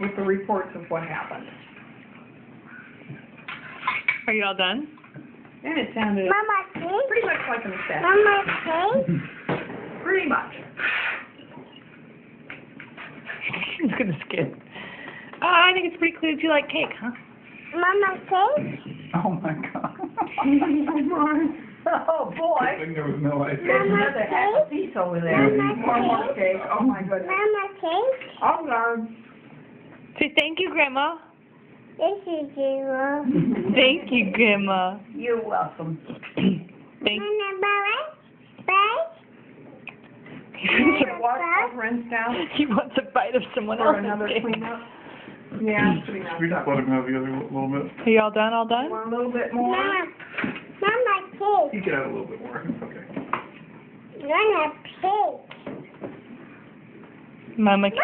with the reports of what happened. Are you all done? And it sounded Mama, cake? pretty much like an assessment. Mama, cake? Pretty much. Look at this kid. I think it's pretty clear that you like cake, huh? Mama, cake? Oh my god. Oh boy. I think there was no ice. There's another half a piece over there. Mama, More cake. Oh my goodness. Mama, cake? Oh God. Say thank you, Grandma. This is zero. Thank you, Grandma. You're welcome. Thank Mama, bye. Should I wash those rinse down He wants a bite of someone for else's another cake. cleanup? Yeah, it's pretty Should we just nice. let him have the other little bit? Are you all done? All done? Want a little bit more? Mama, cake. You can have a little bit more. It's okay. Mama, cake. Mama cake.